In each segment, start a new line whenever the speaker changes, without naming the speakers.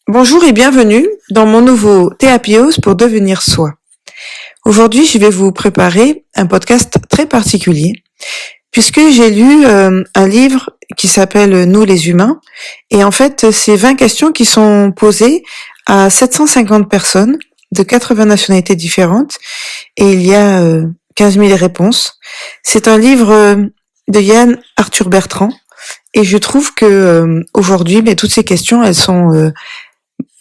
Bonjour et bienvenue dans mon nouveau Théapios pour devenir soi. Aujourd'hui, je vais vous préparer un podcast très particulier puisque j'ai lu un livre qui s'appelle Nous les humains et en fait, c'est 20 questions qui sont posées à 750 personnes de 80 nationalités différentes et il y a 15 000 réponses. C'est un livre de Yann Arthur Bertrand et je trouve que aujourd'hui, toutes ces questions, elles sont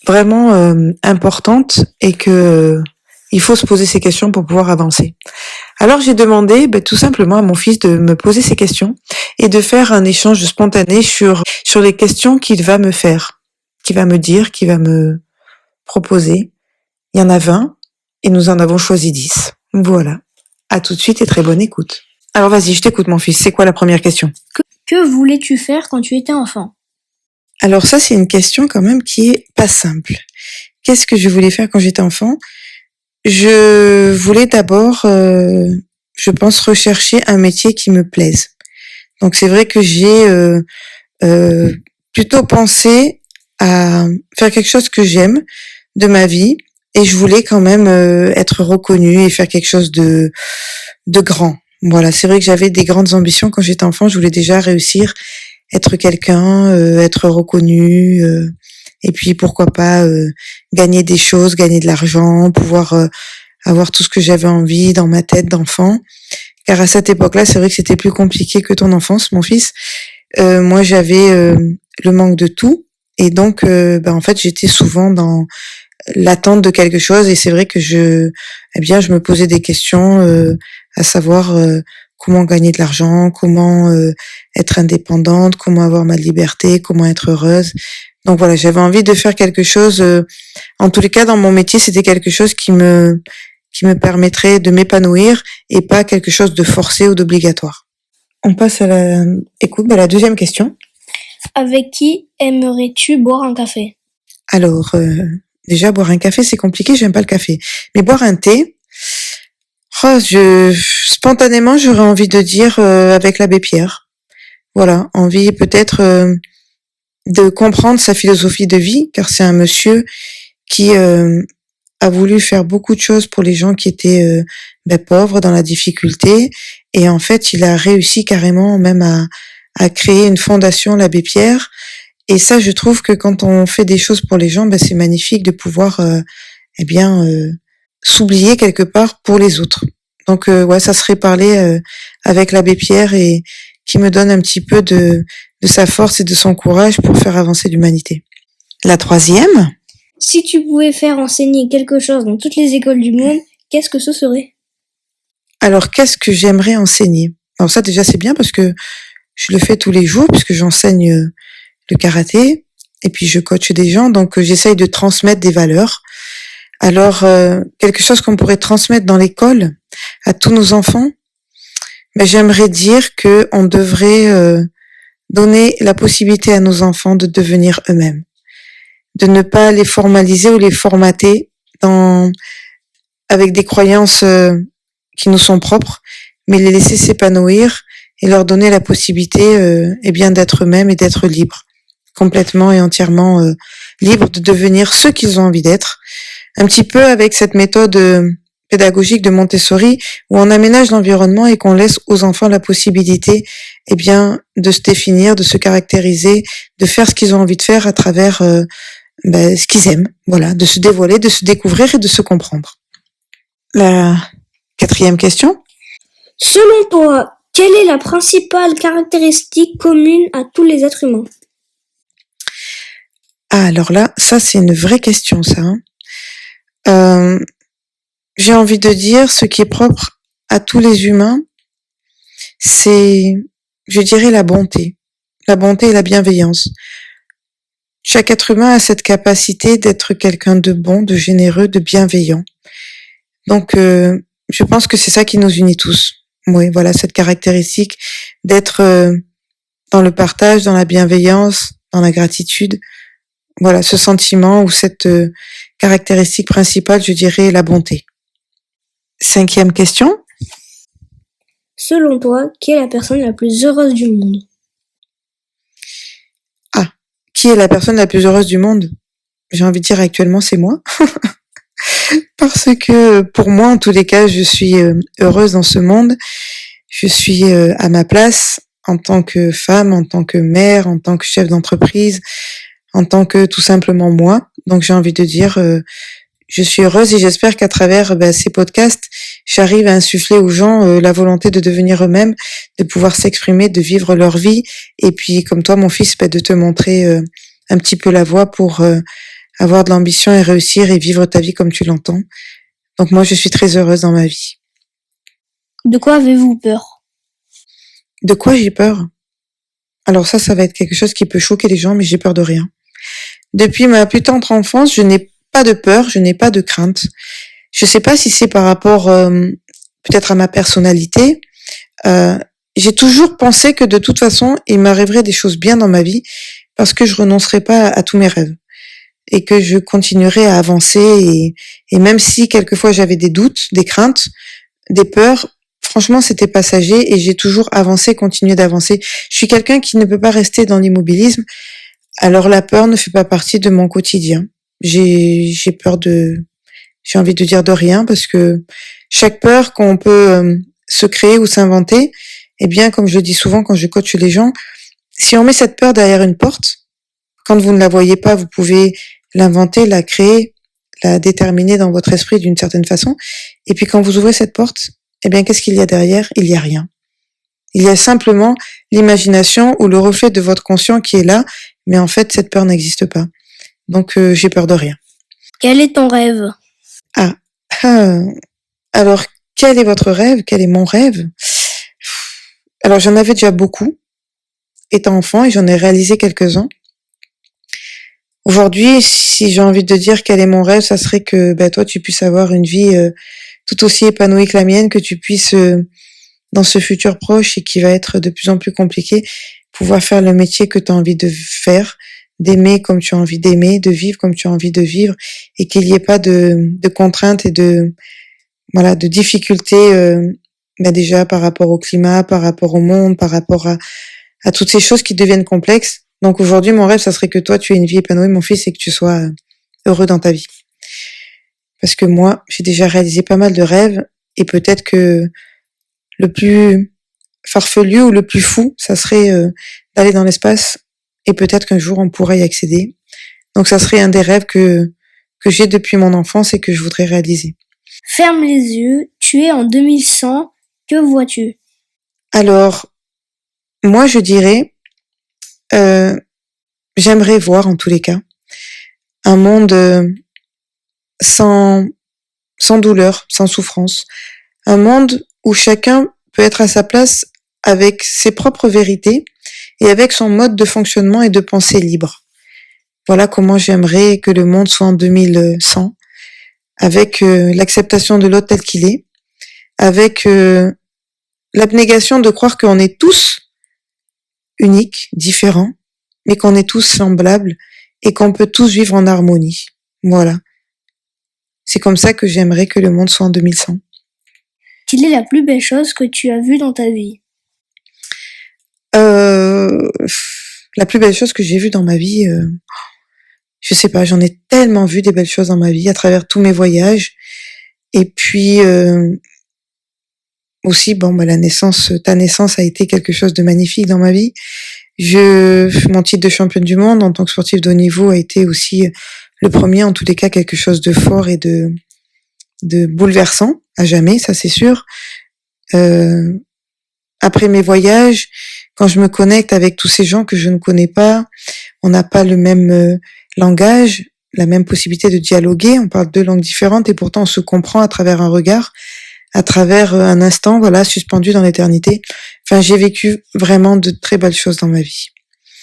vraiment importante et que il faut se poser ces questions pour pouvoir avancer. Alors j'ai demandé tout simplement à mon fils de me poser ces questions et de faire un échange spontané sur les questions qu'il va me faire, qu'il va me dire, qu'il va me proposer. Il y en a 20 et nous en avons choisi 10. Voilà. À tout de suite et très bonne écoute. Alors vas-y, je t'écoute mon fils. C'est quoi la première question ?
Que voulais-tu faire quand tu étais enfant ?
Alors ça, c'est une question quand même qui est pas simple. Qu'est-ce que je voulais faire quand j'étais enfant ? Je voulais d'abord, je pense, rechercher un métier qui me plaise. Donc c'est vrai que j'ai plutôt pensé à faire quelque chose que j'aime de ma vie et je voulais quand même être reconnue et faire quelque chose de grand. Voilà, c'est vrai que j'avais des grandes ambitions quand j'étais enfant. Je voulais déjà réussir, être quelqu'un, être reconnue, et puis pourquoi pas gagner des choses, gagner de l'argent, pouvoir avoir tout ce que j'avais envie dans ma tête d'enfant. Car à cette époque-là, c'est vrai que c'était plus compliqué que ton enfance, mon fils. Moi, j'avais le manque de tout, et donc, en fait, j'étais souvent dans l'attente de quelque chose, et c'est vrai que je me posais des questions, à savoir comment gagner de l'argent, comment être indépendante, comment avoir ma liberté, comment être heureuse. Donc voilà, j'avais envie de faire quelque chose. En tous les cas, dans mon métier, c'était quelque chose qui me permettrait de m'épanouir et pas quelque chose de forcé ou d'obligatoire. On passe à la deuxième question.
Avec qui aimerais-tu boire un café ?
Alors, déjà, boire un café, c'est compliqué, j'aime pas le café. Mais boire un thé, spontanément, j'aurais envie de dire avec l'abbé Pierre. Voilà, envie peut-être de comprendre sa philosophie de vie, car c'est un monsieur qui a voulu faire beaucoup de choses pour les gens qui étaient pauvres, dans la difficulté, et en fait, il a réussi carrément même à créer une fondation, l'abbé Pierre. Et ça, je trouve que quand on fait des choses pour les gens, c'est magnifique de pouvoir s'oublier quelque part pour les autres. Donc ça serait parler avec l'abbé Pierre et qui me donne un petit peu de sa force et de son courage pour faire avancer l'humanité. La troisième.
Si tu pouvais faire enseigner quelque chose dans toutes les écoles du monde, qu'est-ce que ce serait ?
Alors, qu'est-ce que j'aimerais enseigner ? Alors ça, déjà, c'est bien parce que je le fais tous les jours puisque j'enseigne le karaté et puis je coach des gens, donc j'essaye de transmettre des valeurs. Alors, quelque chose qu'on pourrait transmettre dans l'école à tous nos enfants, j'aimerais dire que on devrait donner la possibilité à nos enfants de devenir eux-mêmes, de ne pas les formaliser ou les formater avec des croyances qui nous sont propres, mais les laisser s'épanouir et leur donner la possibilité d'être eux-mêmes et d'être libres, complètement et entièrement libres de devenir ce qu'ils ont envie d'être, un petit peu avec cette méthode pédagogique de Montessori où on aménage l'environnement et qu'on laisse aux enfants la possibilité de se définir, de se caractériser, de faire ce qu'ils ont envie de faire à travers ce qu'ils aiment, voilà, de se dévoiler, de se découvrir et de se comprendre. La quatrième question.
Selon toi, quelle est la principale caractéristique commune à tous les êtres humains ?
Ah, alors là, ça c'est une vraie question, ça. J'ai envie de dire, ce qui est propre à tous les humains, c'est, je dirais, la bonté et la bienveillance. Chaque être humain a cette capacité d'être quelqu'un de bon, de généreux, de bienveillant. Donc, je pense que c'est ça qui nous unit tous. Oui, voilà, cette caractéristique d'être dans le partage, dans la bienveillance, dans la gratitude. Voilà, ce sentiment ou cette caractéristique principale, je dirais, la bonté. Cinquième question.
Selon toi, qui est la personne la plus heureuse du monde?
Ah, qui est la personne la plus heureuse du monde? J'ai envie de dire actuellement, c'est moi. Parce que pour moi, en tous les cas, je suis heureuse dans ce monde. Je suis à ma place en tant que femme, en tant que mère, en tant que chef d'entreprise, en tant que tout simplement moi. Donc j'ai envie de dire, je suis heureuse et j'espère qu'à travers ces podcasts, j'arrive à insuffler aux gens la volonté de devenir eux-mêmes, de pouvoir s'exprimer, de vivre leur vie. Et puis comme toi, mon fils, de te montrer un petit peu la voie pour avoir de l'ambition et réussir et vivre ta vie comme tu l'entends. Donc moi, je suis très heureuse dans ma vie.
De quoi avez-vous peur?
De quoi j'ai peur? Alors ça va être quelque chose qui peut choquer les gens, mais j'ai peur de rien. Depuis ma plus tendre enfance, je n'ai pas de peur, je n'ai pas de crainte. Je sais pas si c'est par rapport peut-être à ma personnalité. J'ai toujours pensé que de toute façon, il m'arriverait des choses bien dans ma vie parce que je renoncerai pas à tous mes rêves et que je continuerai à avancer et même si quelquefois j'avais des doutes, des craintes, des peurs, franchement c'était passager et j'ai toujours avancé, continué d'avancer. Je suis quelqu'un qui ne peut pas rester dans l'immobilisme, alors la peur ne fait pas partie de mon quotidien. J'ai peur j'ai envie de dire de rien parce que chaque peur qu'on peut se créer ou s'inventer, eh bien comme je le dis souvent quand je coache les gens, si on met cette peur derrière une porte, quand vous ne la voyez pas, vous pouvez l'inventer, la créer, la déterminer dans votre esprit d'une certaine façon. Et puis quand vous ouvrez cette porte, eh bien qu'est-ce qu'il y a derrière? Il y a rien. Il y a simplement l'imagination ou le reflet de votre conscient qui est là, mais en fait cette peur n'existe pas. Donc j'ai peur de rien.
Quel est ton rêve?
Ah, alors quel est votre rêve? Quel est mon rêve? Alors j'en avais déjà beaucoup étant enfant et j'en ai réalisé quelques-uns. Aujourd'hui, si j'ai envie de dire quel est mon rêve, ça serait que toi tu puisses avoir une vie tout aussi épanouie que la mienne, que tu puisses dans ce futur proche et qui va être de plus en plus compliqué, pouvoir faire le métier que tu as envie de faire, d'aimer comme tu as envie d'aimer, de vivre comme tu as envie de vivre et qu'il n'y ait pas de contraintes et de difficultés déjà par rapport au climat, par rapport au monde, par rapport à toutes ces choses qui deviennent complexes. Donc aujourd'hui, mon rêve, ça serait que toi, tu aies une vie épanouie, mon fils, et que tu sois heureux dans ta vie. Parce que moi, j'ai déjà réalisé pas mal de rêves, et peut-être que le plus farfelu ou le plus fou, ça serait d'aller dans l'espace, et peut-être qu'un jour, on pourra y accéder. Donc ça serait un des rêves que j'ai depuis mon enfance et que je voudrais réaliser.
Ferme les yeux, tu es en 2100, que vois-tu?
Alors, moi, je dirais j'aimerais voir en tous les cas un monde sans douleur, sans souffrance, un monde où chacun peut être à sa place avec ses propres vérités et avec son mode de fonctionnement et de pensée libre. Voilà comment j'aimerais que le monde soit en 2100, avec l'acceptation de l'autre tel qu'il est, avec l'abnégation de croire qu'on est tous uniques, différents, mais qu'on est tous semblables et qu'on peut tous vivre en harmonie. Voilà. C'est comme ça que j'aimerais que le monde soit en 2100.
Quelle est la plus belle chose que tu as vue dans ta vie?
La plus belle chose que j'ai vue dans ma vie, je sais pas, j'en ai tellement vu des belles choses dans ma vie à travers tous mes voyages. Et puis aussi, ta naissance a été quelque chose de magnifique dans ma vie. Mon titre de championne du monde en tant que sportive de haut niveau a été aussi le premier, en tous les cas, quelque chose de fort et de bouleversant à jamais, ça c'est sûr. Après mes voyages, quand je me connecte avec tous ces gens que je ne connais pas, on n'a pas le même langage, la même possibilité de dialoguer, on parle deux langues différentes et pourtant on se comprend à travers un regard, à travers un instant, suspendu dans l'éternité. Enfin, j'ai vécu vraiment de très belles choses dans ma vie.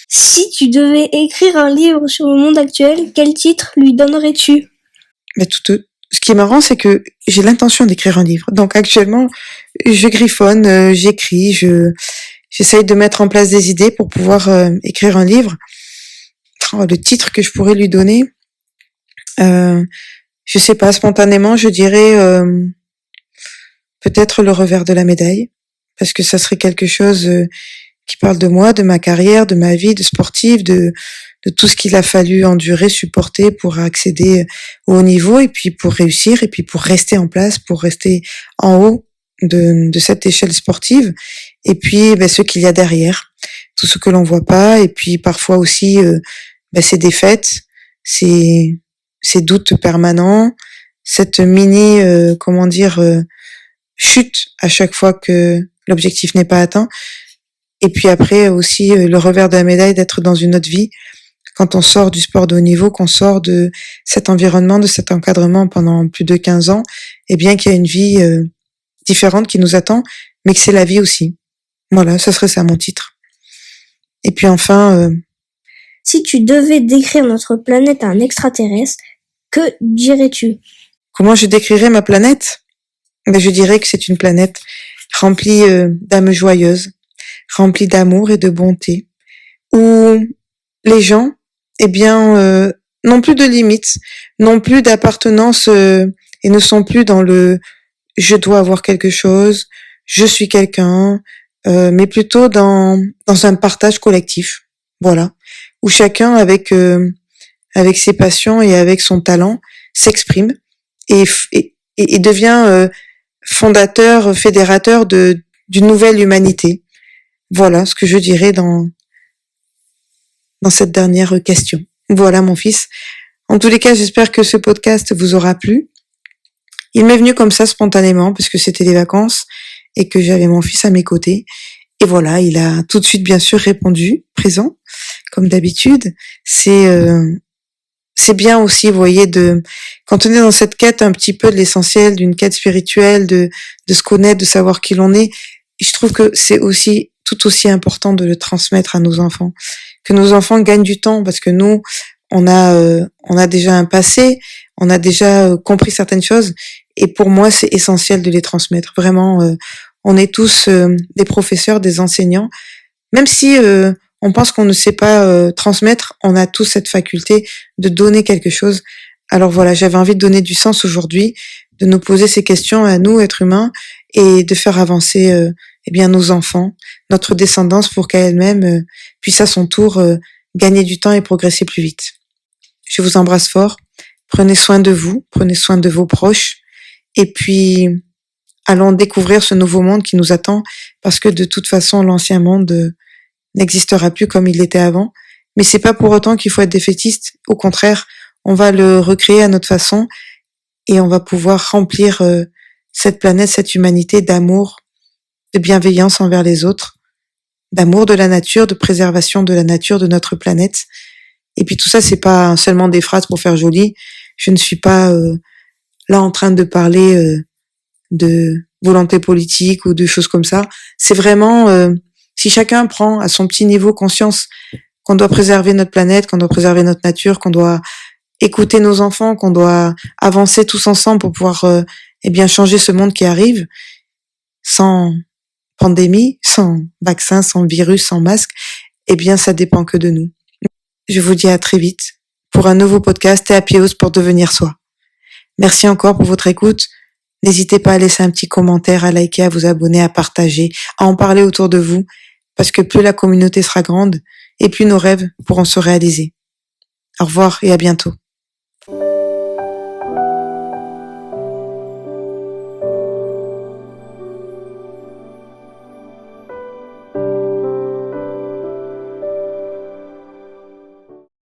Si tu devais écrire un livre sur le monde actuel, quel titre lui donnerais-tu?
Ce qui est marrant, c'est que j'ai l'intention d'écrire un livre. Donc actuellement, je griffonne, j'écris, j'essaye de mettre en place des idées pour pouvoir écrire un livre. Le titre que je pourrais lui donner, je sais pas, spontanément, je dirais peut-être le revers de la médaille, parce que ça serait quelque chose qui parle de moi, de ma carrière, de ma vie de sportive, de tout ce qu'il a fallu endurer, supporter pour accéder au haut niveau et puis pour réussir et puis pour rester en place, pour rester en haut de cette échelle sportive. Et puis ce qu'il y a derrière, tout ce que l'on voit pas, et puis parfois aussi ces défaites, ces doutes permanents, cette mini chute à chaque fois que l'objectif n'est pas atteint. Et puis après aussi le revers de la médaille d'être dans une autre vie, quand on sort du sport de haut niveau, qu'on sort de cet environnement, de cet encadrement pendant plus de 15 ans, eh bien qu'il y a une vie différente qui nous attend, mais que c'est la vie aussi. Voilà, ce serait ça mon titre. Et puis enfin...
Si tu devais décrire notre planète à un extraterrestre, que dirais-tu?
Comment je décrirais ma planète? Je dirais que c'est une planète remplie d'âmes joyeuses, remplie d'amour et de bonté, où les gens, n'ont plus de limites, n'ont plus d'appartenance et ne sont plus dans le « je dois avoir quelque chose »,« je suis quelqu'un », mais plutôt dans un partage collectif, voilà, où chacun avec ses passions et avec son talent s'exprime et devient fondateur, fédérateur d'une nouvelle humanité. Voilà ce que je dirais dans cette dernière question. Voilà mon fils. En tous les cas, j'espère que ce podcast vous aura plu. Il m'est venu comme ça spontanément parce que c'était les vacances et que j'avais mon fils à mes côtés. Et voilà, il a tout de suite bien sûr répondu, présent, comme d'habitude. C'est bien aussi, vous voyez, quand on est dans cette quête un petit peu de l'essentiel, d'une quête spirituelle, de se connaître, de savoir qui l'on est, je trouve que c'est aussi tout aussi important de le transmettre à nos enfants, que nos enfants gagnent du temps, parce que nous, on a déjà un passé, on a déjà compris certaines choses, et pour moi, c'est essentiel de les transmettre. Vraiment, on est tous des professeurs, des enseignants, même si on pense qu'on ne sait pas transmettre, on a tous cette faculté de donner quelque chose. Alors voilà, j'avais envie de donner du sens aujourd'hui, de nous poser ces questions à nous, êtres humains, et de faire avancer nos enfants, notre descendance, pour qu'elle-même puisse à son tour gagner du temps et progresser plus vite. Je vous embrasse fort, prenez soin de vous, prenez soin de vos proches, et puis allons découvrir ce nouveau monde qui nous attend, parce que de toute façon, l'ancien monde n'existera plus comme il l'était avant, mais c'est pas pour autant qu'il faut être défaitiste. Au contraire, on va le recréer à notre façon et on va pouvoir remplir cette planète, cette humanité d'amour, de bienveillance envers les autres, d'amour de la nature, de préservation de la nature, de notre planète. Et puis tout ça, c'est pas seulement des phrases pour faire joli. Je ne suis pas là en train de parler de volonté politique ou de choses comme ça. C'est vraiment si chacun prend à son petit niveau conscience qu'on doit préserver notre planète, qu'on doit préserver notre nature, qu'on doit écouter nos enfants, qu'on doit avancer tous ensemble pour pouvoir changer ce monde qui arrive, sans pandémie, sans vaccin, sans virus, sans masque, ça dépend que de nous. Je vous dis à très vite pour un nouveau podcast et Happy House pour devenir soi. Merci encore pour votre écoute. N'hésitez pas à laisser un petit commentaire, à liker, à vous abonner, à partager, à en parler autour de vous, parce que plus la communauté sera grande et plus nos rêves pourront se réaliser. Au revoir et à bientôt.